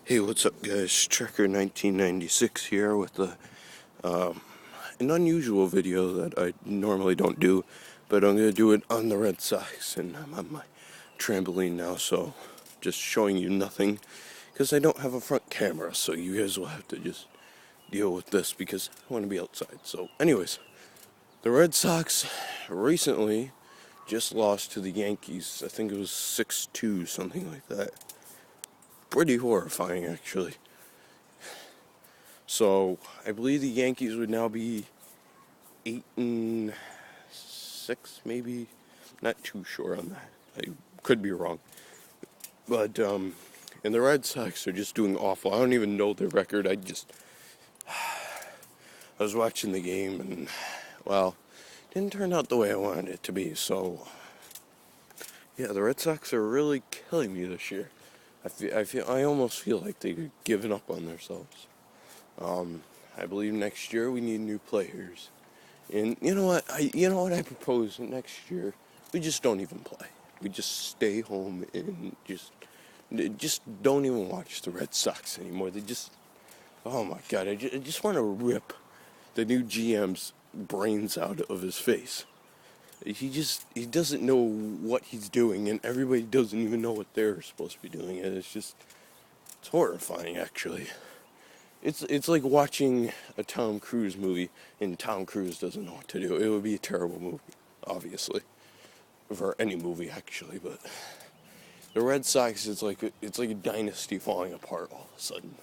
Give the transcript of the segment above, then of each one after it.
Hey, what's up, guys? Trekker1996 here with an unusual video that I normally don't do, but I'm going to do it on the Red Sox, and I'm on my trampoline now, so just showing you nothing, because I don't have a front camera, so you guys will have to just deal with this, because I want to be outside. So, anyways, the Red Sox recently just lost to the Yankees. I think it was 6-2, something like that. Pretty horrifying, actually. So I believe the Yankees would now be 8-6, maybe. Not too sure on that. I could be wrong. But and the Red Sox are just doing awful. I don't even know their record. I was watching the game and, well, it didn't turn out the way I wanted it to be. So yeah, the Red Sox are really killing me this year. I almost feel like they've given up on themselves. I believe next year we need new players. And you know what? I propose next year we just don't even play. We just stay home and just don't even watch the Red Sox anymore. Oh my God, I just want to rip the new GM's brains out of his face. He doesn't know what he's doing, and everybody doesn't even know what they're supposed to be doing. And it's horrifying, actually. It's like watching a Tom Cruise movie, and Tom Cruise doesn't know what to do. It would be a terrible movie, obviously, for any movie, actually. But the Red Sox, it's like a dynasty falling apart all of a sudden.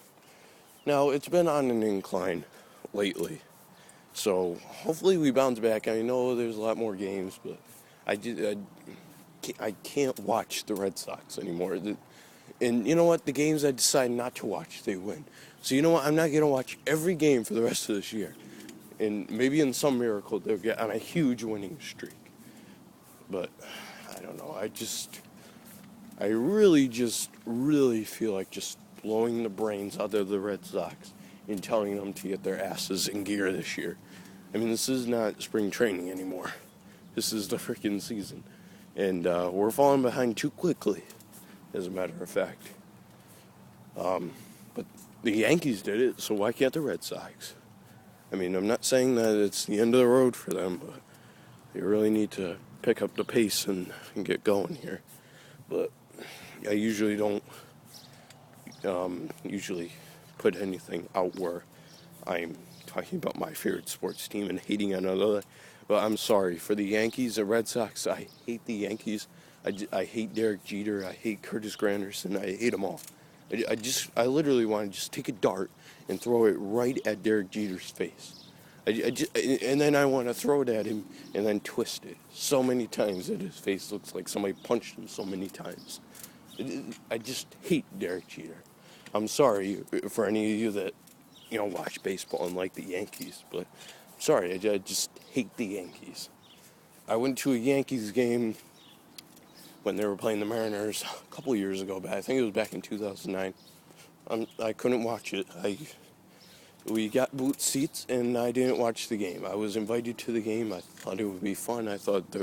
Now, it's been on an incline lately, so hopefully we bounce back. I know there's a lot more games, but I can't watch the Red Sox anymore. And you know what? The games I decide not to watch, they win. So you know what? I'm not going to watch every game for the rest of this year. And maybe in some miracle they'll get on a huge winning streak. But I don't know. I really feel like just blowing the brains out of the Red Sox and telling them to get their asses in gear this year. I mean, this is not spring training anymore. This is the freaking season. And we're falling behind too quickly, as a matter of fact. But the Yankees did it, so why can't the Red Sox? I mean, I'm not saying that it's the end of the road for them, but they really need to pick up the pace and get going here. But I usually don't usually put anything out where I'm talking about my favorite sports team and hating on another. But I'm sorry, for the Yankees, the Red Sox, I hate the Yankees. I hate Derek Jeter. I hate Curtis Granderson. I hate them all. I literally want to just take a dart and throw it right at Derek Jeter's face. And then I want to throw it at him and then twist it so many times that his face looks like somebody punched him so many times. I just hate Derek Jeter. I'm sorry for any of you that, watch baseball and like the Yankees, but I'm sorry, I just hate the Yankees. I went to a Yankees game when they were playing the Mariners a couple years ago, but I think it was back in 2009. I couldn't watch it. We got booth seats, and I didn't watch the game. I was invited to the game. I thought it would be fun. I thought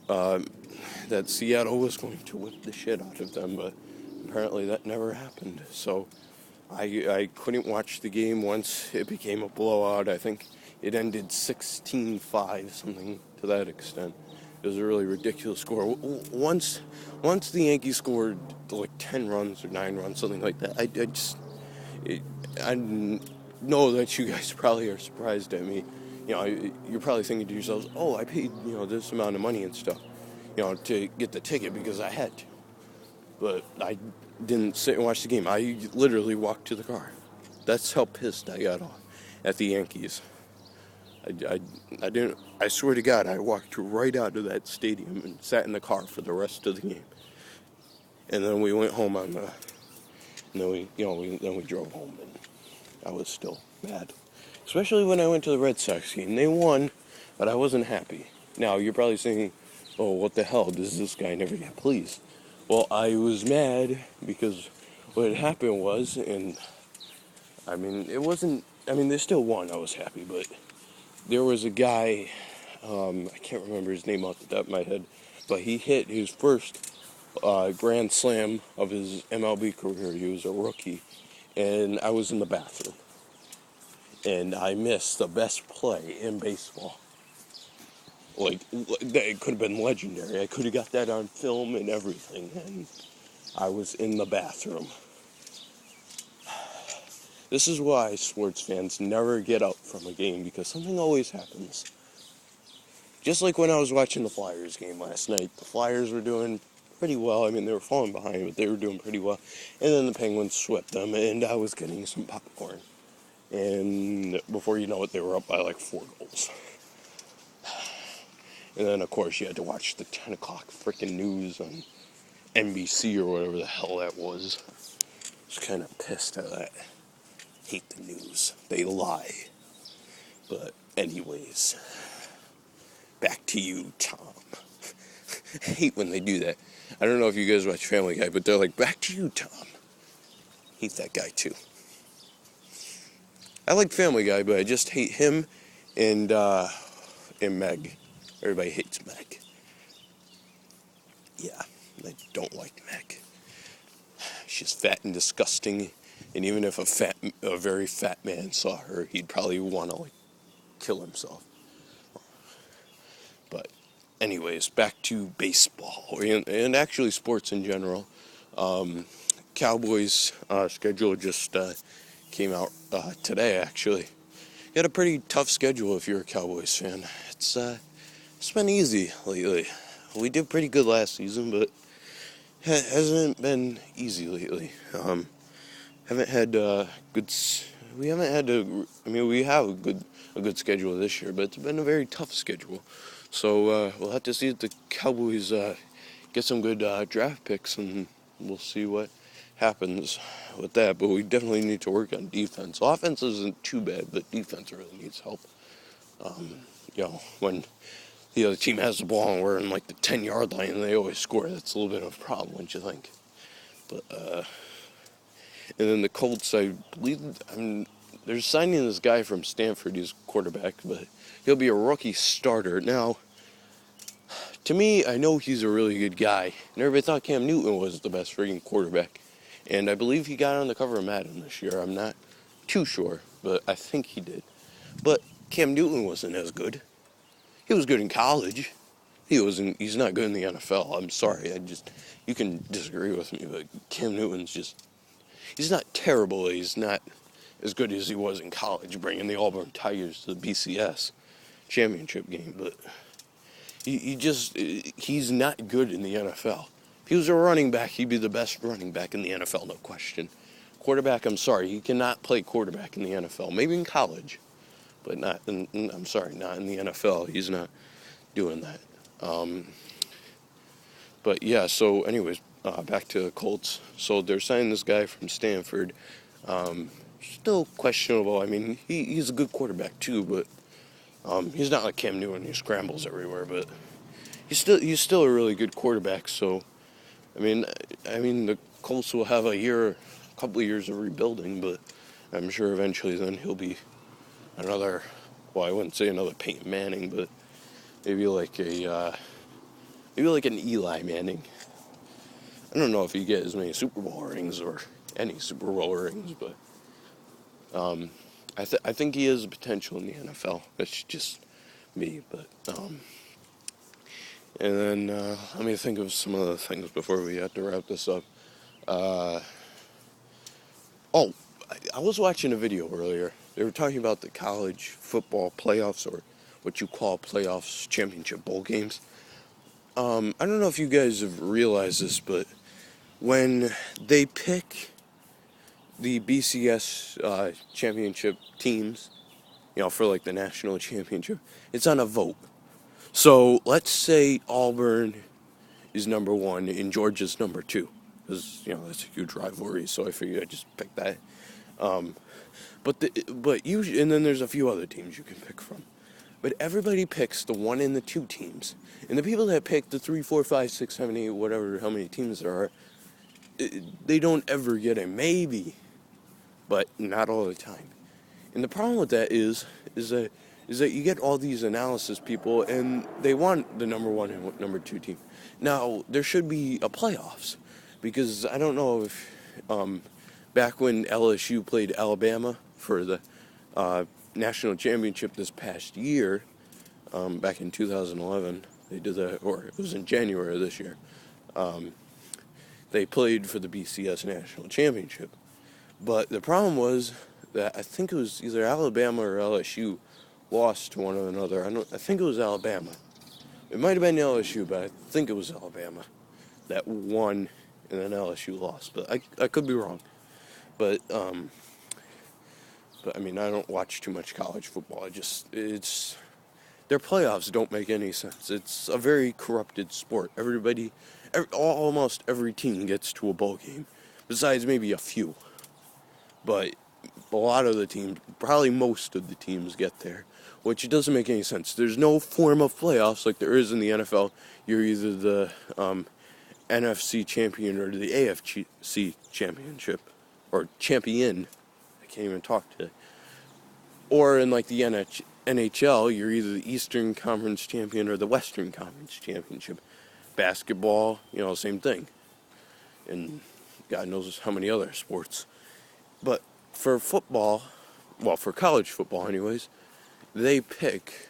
that Seattle was going to whip the shit out of them, but apparently that never happened. So I couldn't watch the game once it became a blowout. I think it ended 16-5, something to that extent. It was a really ridiculous score. Once the Yankees scored like 10 runs or 9 runs, something like that, I know that you guys probably are surprised at me. You're probably thinking to yourselves, oh, I paid, this amount of money and stuff, to get the ticket because I had to. But I didn't sit and watch the game. I literally walked to the car. That's how pissed I got off at the Yankees. I didn't. I swear to God, I walked right out of that stadium and sat in the car for the rest of the game. And then we went home then we drove home, and I was still mad. Especially when I went to the Red Sox game. They won, but I wasn't happy. Now you're probably saying, "Oh, what the hell? Does this guy never get pleased?" Well, I was mad because what had happened was, and I mean, it wasn't. I mean, they still won. I was happy, but there was a guy, I can't remember his name off the top of my head, but he hit his first grand slam of his MLB career. He was a rookie, and I was in the bathroom, and I missed the best play in baseball. Like, it could have been legendary. I could have got that on film and everything, and I was in the bathroom. This is why sports fans never get up from a game, because something always happens. Just like when I was watching the Flyers game last night. The Flyers were doing pretty well. I mean, they were falling behind, but they were doing pretty well. And then the Penguins swept them, and I was getting some popcorn. And before you know it, they were up by like 4 goals. And then, of course, you had to watch the 10 o'clock freaking news on NBC or whatever the hell that was. I was kind of pissed at that. Hate the news. They lie. But anyways, back to you, Tom. I hate when they do that. I don't know if you guys watch Family Guy, but they're like, back to you, Tom. Hate that guy, too. I like Family Guy, but I just hate him and Meg. Everybody hates Meg. Yeah, I don't like Meg. She's fat and disgusting, and even if a very fat man saw her, he'd probably want to like kill himself. But anyways, back to baseball and actually sports in general. Cowboys schedule just came out today. Actually, you had a pretty tough schedule if you're a Cowboys fan. It's been easy lately. We did pretty good last season, but hasn't been easy lately. Haven't had good. We haven't had to. I mean, we have a good schedule this year, but it's been a very tough schedule. So we'll have to see if the Cowboys get some good draft picks, and we'll see what happens with that. But we definitely need to work on defense. Offense isn't too bad, but defense really needs help. When the other team has the ball and we're in like the 10-yard line and they always score, that's a little bit of a problem, wouldn't you think? But and then the Colts, I believe, they're signing this guy from Stanford. He's quarterback, but he'll be a rookie starter. Now, to me, I know he's a really good guy, and everybody thought Cam Newton was the best freaking quarterback. And I believe he got on the cover of Madden this year. I'm not too sure, but I think he did. But Cam Newton wasn't as good. He was good in college. He's not good in the NFL. I'm sorry. You can disagree with me, but Cam Newton's he's not terrible. He's not as good as he was in college, bringing the Auburn Tigers to the BCS championship game. But he's not good in the NFL. If he was a running back, he'd be the best running back in the NFL, no question. Quarterback, I'm sorry, he cannot play quarterback in the NFL. Maybe in college, but not in the NFL. He's not doing that. But yeah, so anyways, back to the Colts. So they're signing this guy from Stanford. Still questionable. I mean, he's a good quarterback too, but he's not like Cam Newton. He scrambles everywhere, but he's still a really good quarterback. So, I mean, the Colts will have a couple of years of rebuilding, but I'm sure eventually then he'll be another. Well, I wouldn't say another Peyton Manning, but maybe like an Eli Manning. I don't know if he get as many Super Bowl rings or any Super Bowl rings, but I think he has potential in the NFL. That's just me, but and then let me think of some other things before we have to wrap this up. I was watching a video earlier. They were talking about the college football playoffs, or what you call playoffs, championship bowl games. I don't know if you guys have realized this, but when they pick the BCS championship teams, for like the national championship, it's on a vote. So let's say Auburn is number 1 and Georgia's number 2, because that's a huge rivalry. So I figured I'd just pick that. But usually, and then there's a few other teams you can pick from. But everybody picks the 1 and the 2 teams, and the people that pick the 3, 4, 5, 6, 7, 8, whatever, how many teams there are, they don't ever get a maybe, but not all the time. And the problem with that is that is that you get all these analysis people, and they want the number one and number two team. Now, there should be a playoffs, because I don't know if back when LSU played Alabama for the national championship this past year, back in 2011, they did that, or it was in January of this year. They played for the BCS national championship, but the problem was that I think it was either Alabama or LSU lost to one another. I think it was Alabama. It might have been LSU, but I think it was Alabama that won, and then LSU lost. But I could be wrong. But I mean, I don't watch too much college football. Their playoffs don't make any sense. It's a very corrupted sport. Almost every team gets to a bowl game, besides maybe a few. But a lot of the teams, probably most of the teams, get there, which doesn't make any sense. There's no form of playoffs like there is in the NFL. You're either the NFC champion or the AFC championship, or champion. I can't even talk today. Or in like the NHL, you're either the Eastern Conference champion or the Western Conference championship. Basketball, same thing. And God knows how many other sports. But for football, well, for college football anyways, they pick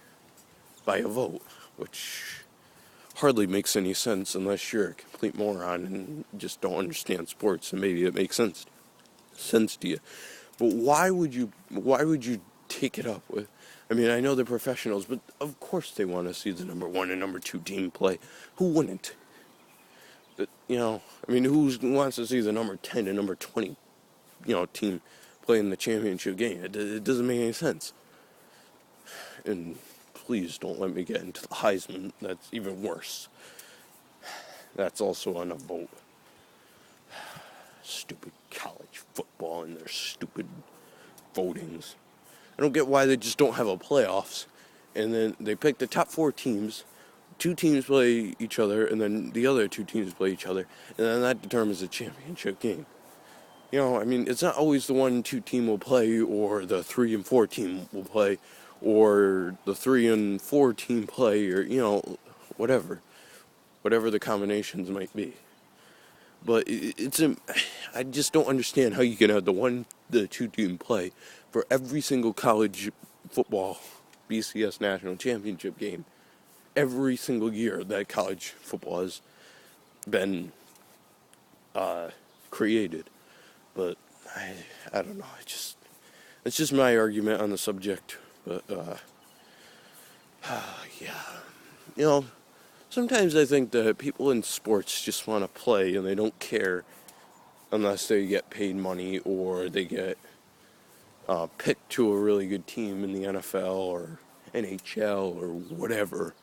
by a vote, which hardly makes any sense unless you're a complete moron and just don't understand sports, and maybe it makes sense to you. But why would you take it up with? I mean, I know they're professionals, but of course they want to see the number one and number two team play. Who wouldn't? But, I mean, who wants to see the number 10 and number 20, team play in the championship game? It doesn't make any sense. And please don't let me get into the Heisman. That's even worse. That's also on a vote. Stupid college football and their stupid votings. I don't get why they just don't have a playoffs, and then they pick the top four teams. 2 teams play each other, and then the other 2 teams play each other, and then that determines the championship game. I mean, it's not always the 1 and 2 team will play, or the 3 and 4 team will play, or the 3 and 4 team play, or whatever the combinations might be. But I just don't understand how you can have the 2 team play for every single college football BCS national championship game. Every single year that college football has been created. But I don't know. It's just my argument on the subject. But yeah. Sometimes I think that people in sports just want to play and they don't care unless they get paid money or they get picked to a really good team in the NFL or NHL or whatever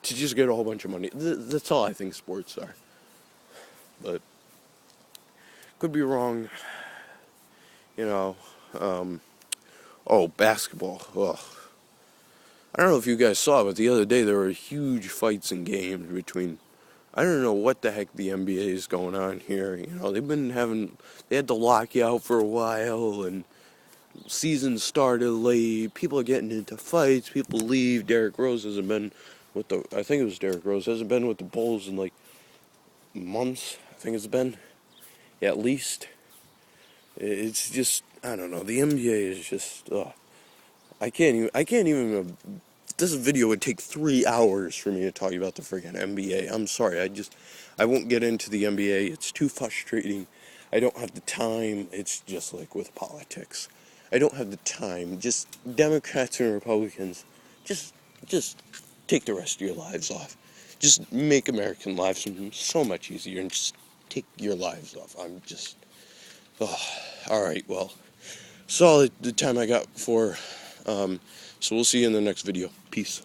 to just get a whole bunch of money. That's all I think sports are. But could be wrong. Basketball. Ugh. I don't know if you guys saw, but the other day there were huge fights and games between, I don't know what the heck the NBA is going on here. They had the lockout for a while, and season started late. People are getting into fights. People leave. Derrick Rose hasn't been with hasn't been with the Bulls in like months. I think it's been, at least. It's just, I don't know. The NBA is just, I can't even, this video would take 3 hours for me to talk about the friggin' NBA. I'm sorry, I won't get into the NBA. It's too frustrating. I don't have the time. It's just like with politics. I don't have the time. Just Democrats and Republicans, just take the rest of your lives off. Just make American lives so much easier and just take your lives off. Alright, well, that's all the time I got for, so we'll see you in the next video. Peace.